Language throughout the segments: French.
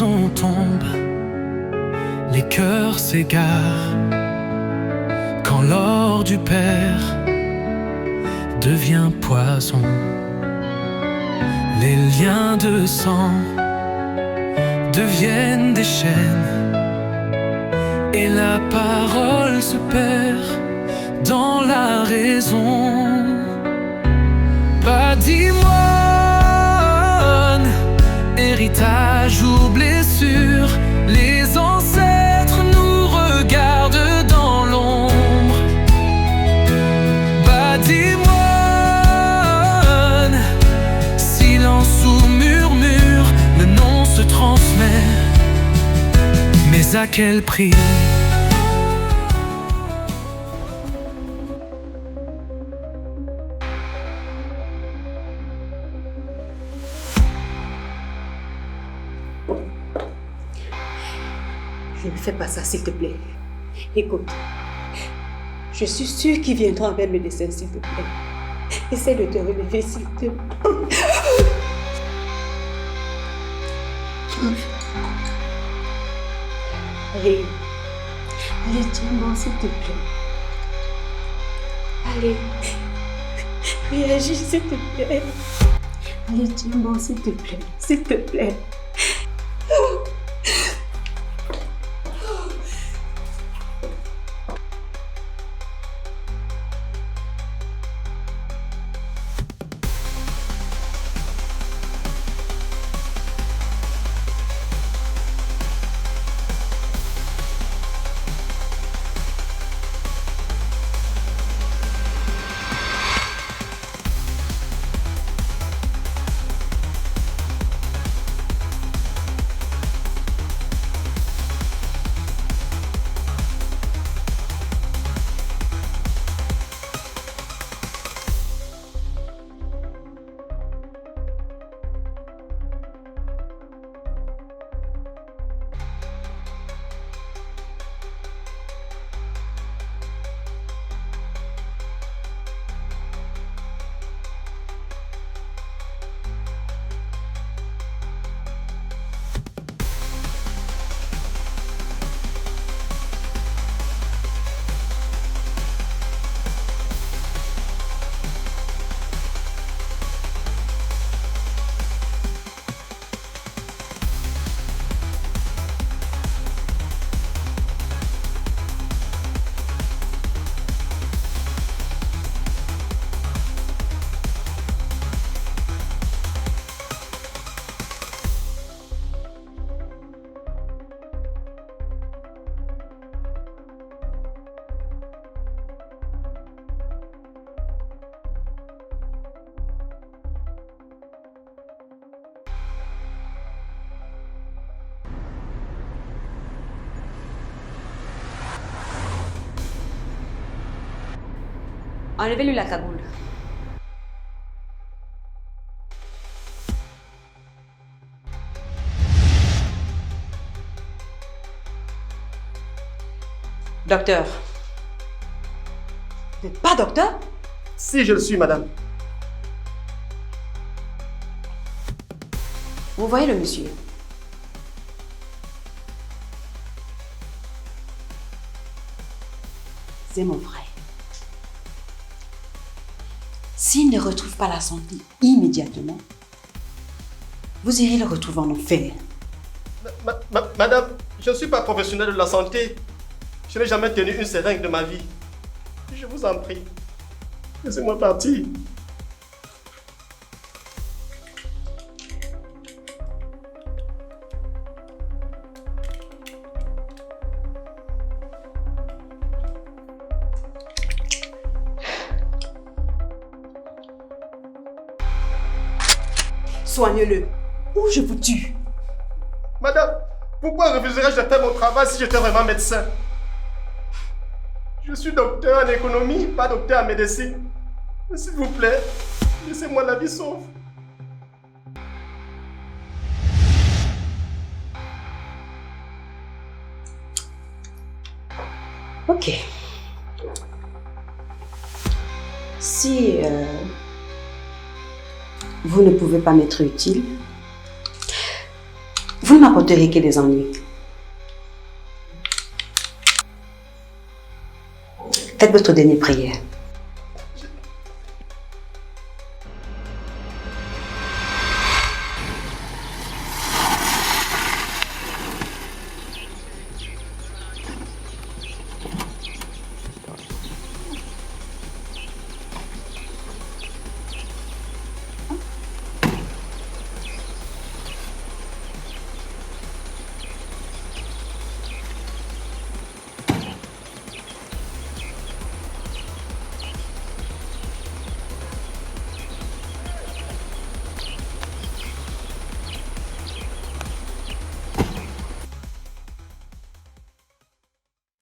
raison tombe, les cœurs s'égarent. Quand l'or du Père devient poison, les liens de sang deviennent des chaînes, et la parole se perd dans la raison. Patrimoine, héritage ou blessure, les ancêtres nous regardent dans l'ombre. Patrimoine, silence ou murmure, le nom se transmet, mais à quel prix? Ne fais pas ça, s'il te plaît. Écoute, je suis sûre qu'ils viendront avec le dessin, s'il te plaît. Essaie de te relever, s'il te plaît. Allez, allez, tiens-moi, s'il te plaît. Allez, réagis, s'il te plaît. Allez, tiens-moi, s'il te plaît, s'il te plaît. Enlevez-lui la cagoule. Docteur. Vous n'êtes pas docteur? Si, je le suis, madame. Vous voyez le monsieur? C'est mon frère. S'il ne retrouve pas la santé immédiatement, vous irez le retrouver en enfer. Madame, je ne suis pas professionnel de la santé. Je n'ai jamais tenu une seringue de ma vie. Je vous en prie, laissez-moi partir. Soigne-le, ou je vous tue. Madame, pourquoi refuserais-je de faire mon travail si j'étais vraiment médecin? Je suis docteur en économie, pas docteur en médecine. S'il vous plaît, laissez-moi la vie sauve. Ok. Si vous ne pouvez pas m'être utile, vous vous ne m'apporterez que des ennuis. Faites votre dernière prière.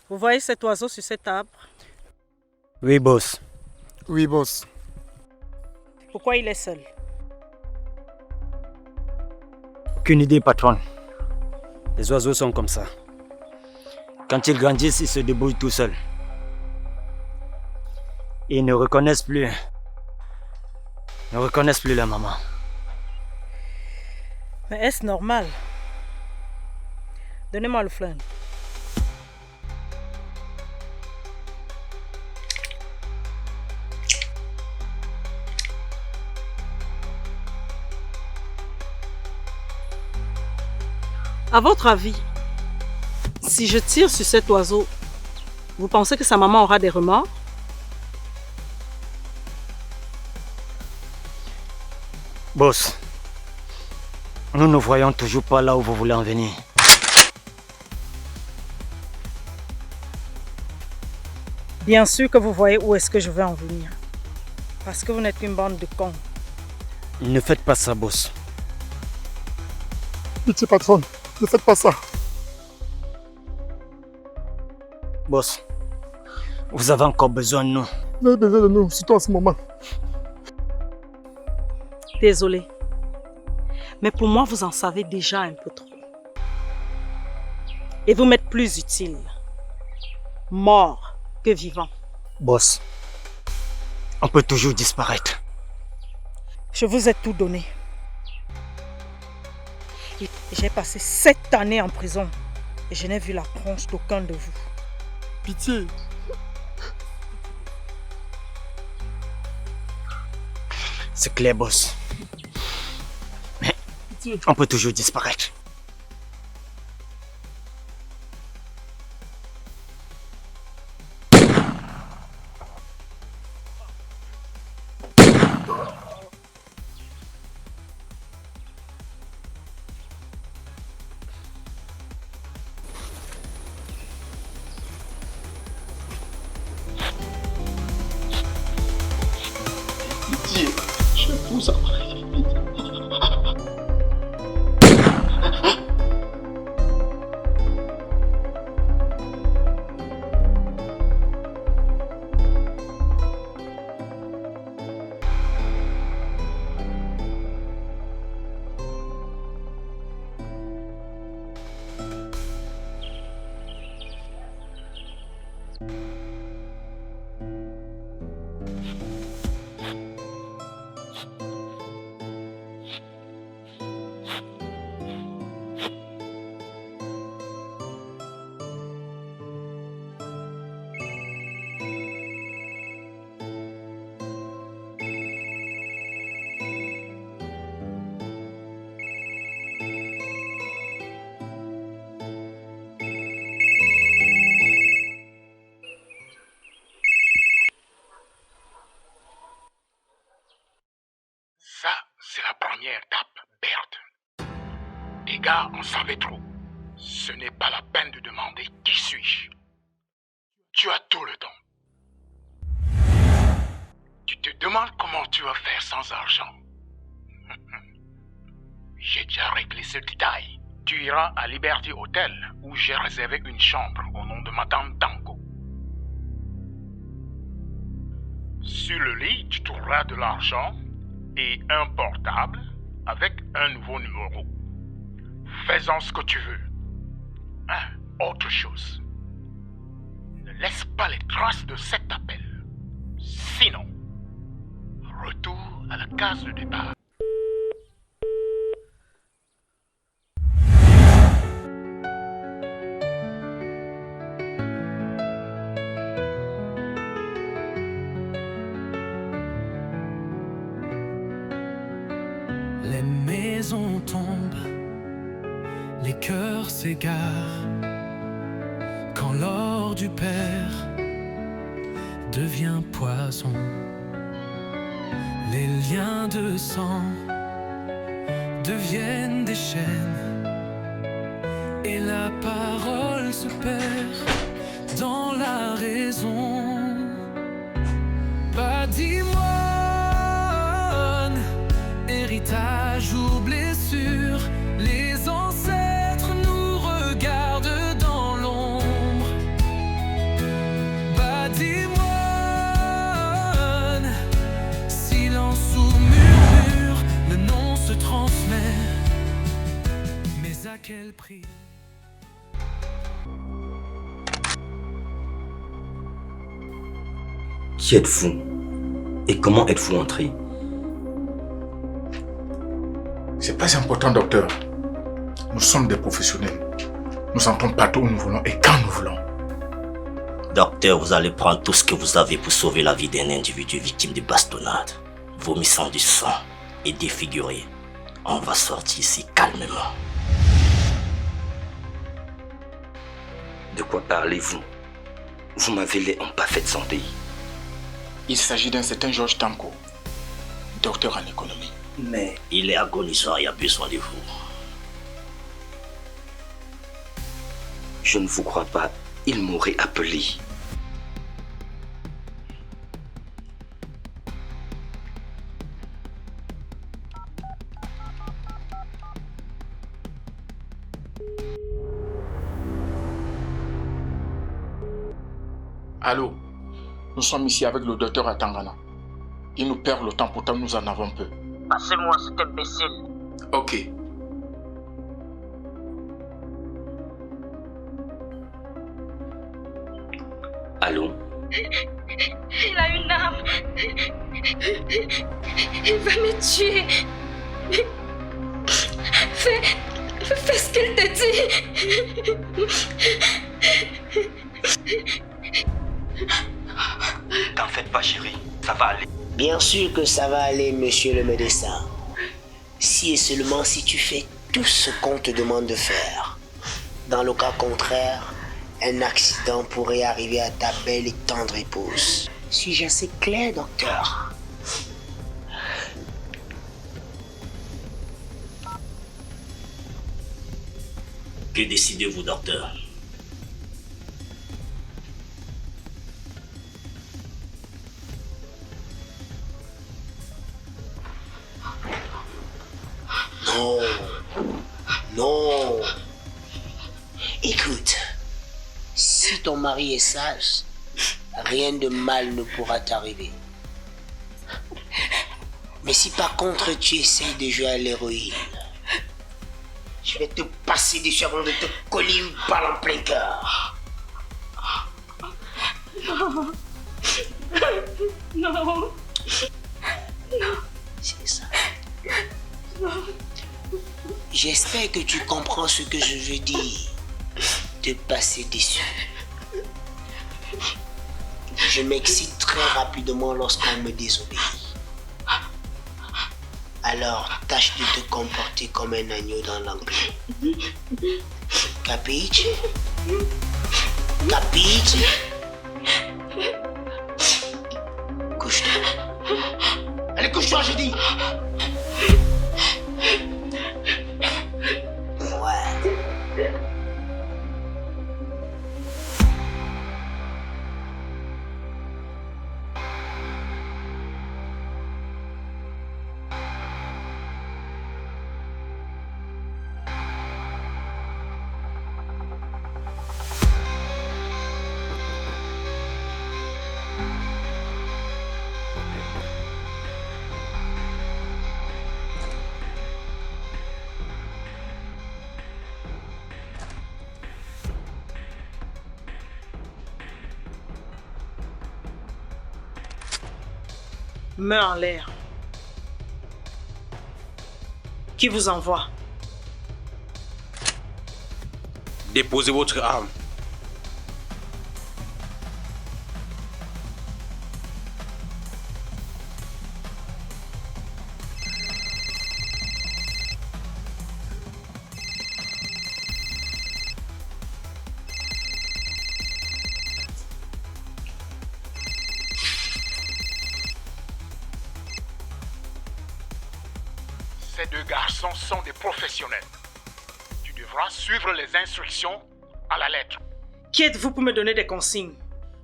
Vous voyez cet oiseau sur cet arbre? Oui, boss. Oui, boss. Pourquoi il est seul? Aucune idée, patron. Les oiseaux sont comme ça. Quand ils grandissent, ils se débrouillent tout seuls. Et ils ne reconnaissent plus la maman. Mais est-ce normal? Donnez-moi le flingue. À votre avis, si je tire sur cet oiseau, vous pensez que sa maman aura des remords? Boss, nous ne voyons toujours pas là où vous voulez en venir. Bien sûr que vous voyez où est-ce que je veux en venir. Parce que vous n'êtes qu'une bande de cons. Ne faites pas ça, boss. Pitié, patron. Ne faites pas ça. Boss, vous avez encore besoin de nous. Vous avez besoin de nous, surtout en ce moment. Désolée. Mais pour moi, vous en savez déjà un peu trop. Et vous m'êtes plus utile. Mort que vivant. Boss, on peut toujours disparaître. Je vous ai tout donné. Et j'ai passé 7 années en prison. Et je n'ai vu la tronche d'aucun de vous. Pitié. C'est clair, boss. Mais on peut toujours disparaître. Pitié, je vous en prie. Ça, c'est la première étape, Berthe. Les gars en savaient trop. Ce n'est pas la peine de demander qui suis-je. Tu as tout le temps. Tu te demandes comment tu vas faire sans argent. J'ai déjà réglé ce détail. Tu iras à Liberty Hotel où j'ai réservé une chambre au nom de Madame Danko. Sur le lit, tu trouveras de l'argent et un portable avec un nouveau numéro. Fais-en ce que tu veux. Autre chose. Ne laisse pas les traces de cet appel. Sinon, retour à la case de départ. l'espoir s'égare, quand l'or du Père devient poison, les liens de sang deviennent des chaînes, et la parole se perd dans la raison. Patrimoine, héritage ou blessure, les ancêtres nous regardent dans l'ombre. Patrimoine, silence ou murmure, le nom se transmet, mais à quel prix? Qui êtes-vous? Et comment êtes-vous entré? C'est pas important, docteur. Nous sommes des professionnels. Nous entrons partout où nous voulons et quand nous voulons. Docteur, vous allez prendre tout ce que vous avez pour sauver la vie d'un individu victime de bastonnade, vomissant du sang et défiguré. On va sortir ici calmement. De quoi parlez-vous? Vous m'avez l'air en parfaite santé. Il s'agit d'un certain Georges Tanko, docteur en économie. Mais Il est agonisant et a besoin de vous. je ne vous crois pas. Il m'aurait appelé. Allô, nous sommes ici avec le docteur Atangana. Il nous perd le temps, pourtant nous en avons peu. Passez-moi cet imbécile. Ok. Allô? Il a une âme. Il va me tuer. Fais ce qu'il te dit. T'en faites pas, chérie. Ça va aller. Bien sûr que ça va aller, monsieur le médecin. Si et seulement si tu fais tout ce qu'on te demande de faire. Dans le cas contraire, un accident pourrait arriver à ta belle et tendre épouse. Suis-je assez clair, docteur? Que décidez-vous, docteur? Non. Non. Écoute, si ton mari est sage, rien de mal ne pourra t'arriver. Mais si par contre tu essayes de jouer à l'héroïne, je vais te passer dessus avant de te coller une balle en plein cœur. Non. Non. Non. C'est ça. Non. J'espère que tu comprends ce que je veux dire. Te passer dessus. Je m'excite très rapidement lorsqu'on me désobéit. Alors, tâche de te comporter comme un agneau dans l'enclos. Capiche? Capiche? Couche-toi. Allez, couche-toi, je dis. Main en l'air. Qui vous envoie? Déposez votre arme. deux garçons sont des professionnels. Tu devras suivre les instructions à la lettre. Qui êtes-vous pour me donner des consignes?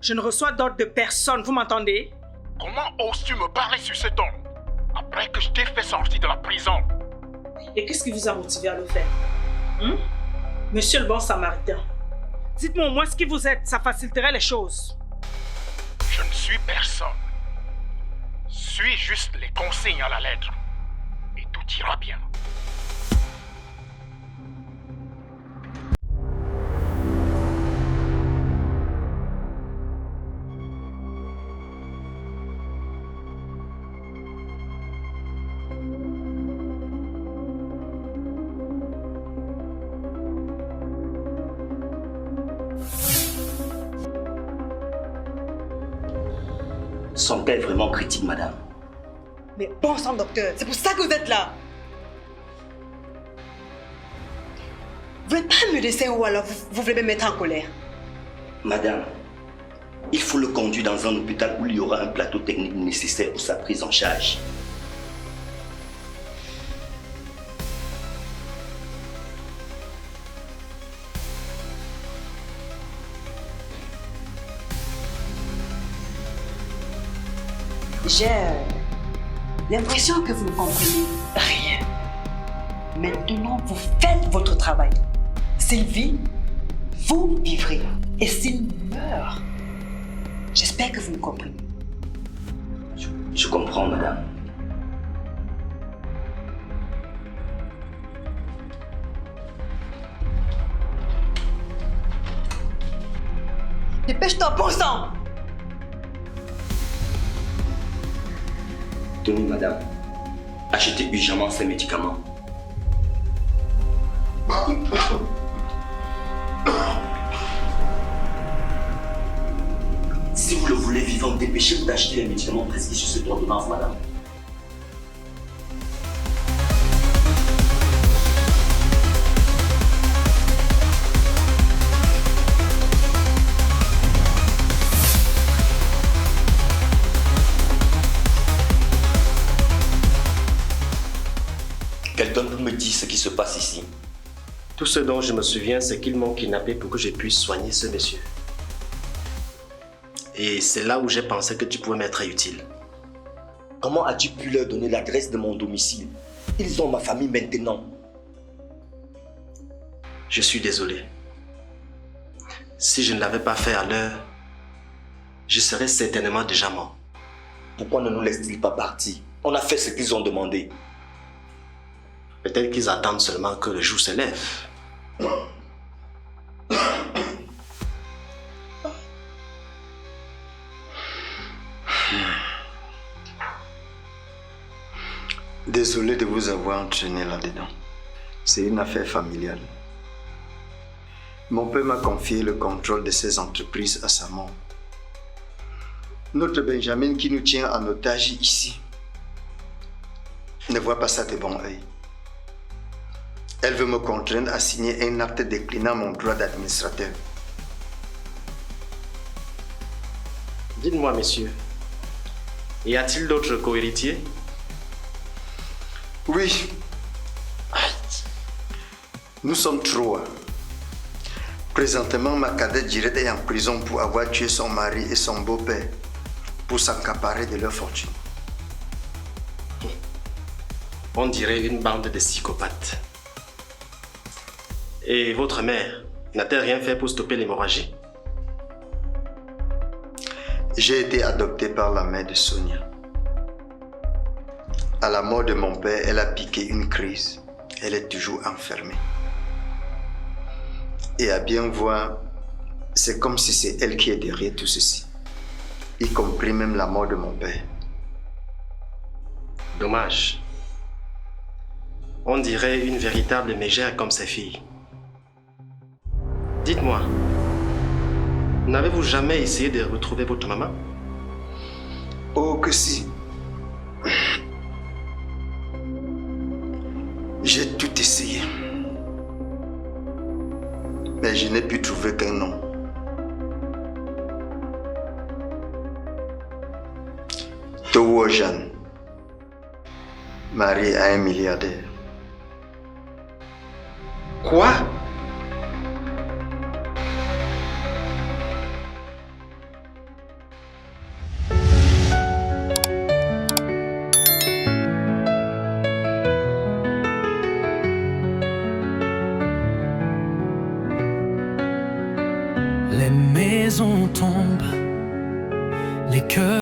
Je ne reçois d'ordre de personne, vous m'entendez? Comment oses-tu me parler sur ce ton? Après que je t'ai fait sortir de la prison. Et qu'est-ce qui vous a motivé à le faire? Monsieur le bon samaritain, dites-moi au moins ce qui vous êtes, ça faciliterait les choses. Je ne suis personne. Suis juste les consignes à la lettre. Et tout ira bien. Son cas est vraiment critique, madame. Mais bon sang, docteur, c'est pour ça que vous êtes là. Vous n'êtes pas un médecin ou alors vous voulez me mettre en colère? Madame, il faut le conduire dans un hôpital où il y aura un plateau technique nécessaire pour sa prise en charge. J'ai l'impression que vous ne comprenez rien. Maintenant, vous faites votre travail. S'il vit, vous vivrez. Et s'il meurt, j'espère que vous me comprenez. Je comprends, madame. Dépêche-toi, bon sang! Tenez, madame. Achetez urgemment ces médicaments. Si vous le voulez vivant, dépêchez-vous d'acheter les médicaments prescrits sur cette ordonnance, madame. Quelqu'un peut me dire ce qui se passe ici? Tout ce dont je me souviens, c'est qu'ils m'ont kidnappé pour que je puisse soigner ce monsieur. Et c'est là où j'ai pensé que tu pouvais m'être utile. Comment as-tu pu leur donner l'adresse de mon domicile? Ils ont ma famille maintenant. Je suis désolé. Si je ne l'avais pas fait à l'heure, je serais certainement déjà mort. Pourquoi ne nous laissent-ils pas partir? On a fait ce qu'ils ont demandé. Peut-être qu'ils attendent seulement que le jour se lève. Désolé de vous avoir entraîné là-dedans. C'est une affaire familiale. Mon père m'a confié le contrôle de ces entreprises à sa mort. Notre Benjamin qui nous tient en otage ici ne voit pas ça de bon œil. Elle veut me contraindre à signer un acte déclinant mon droit d'administrateur. Dites-moi, messieurs, y a-t-il d'autres co-héritiers? Oui. Nous sommes trois. Présentement, ma cadette Dirette est en prison pour avoir tué son mari et son beau-père pour s'accaparer de leur fortune. On dirait une bande de psychopathes. Et votre mère n'a-t-elle rien fait pour stopper l'hémorragie? J'ai été adopté par la mère de Sonia. À la mort de mon père, elle a piqué une crise. Elle est toujours enfermée. Et à bien voir, c'est comme si c'est elle qui est derrière tout ceci. Y compris même la mort de mon père. Dommage. On dirait une véritable mégère comme ses filles. Dites-moi, n'avez-vous jamais essayé de retrouver votre maman? Oh que si. J'ai tout essayé. Mais je n'ai pu trouver qu'un nom. Towo Jeanne, mariée à un milliardaire. Quoi? Les maisons tombent, les cœurs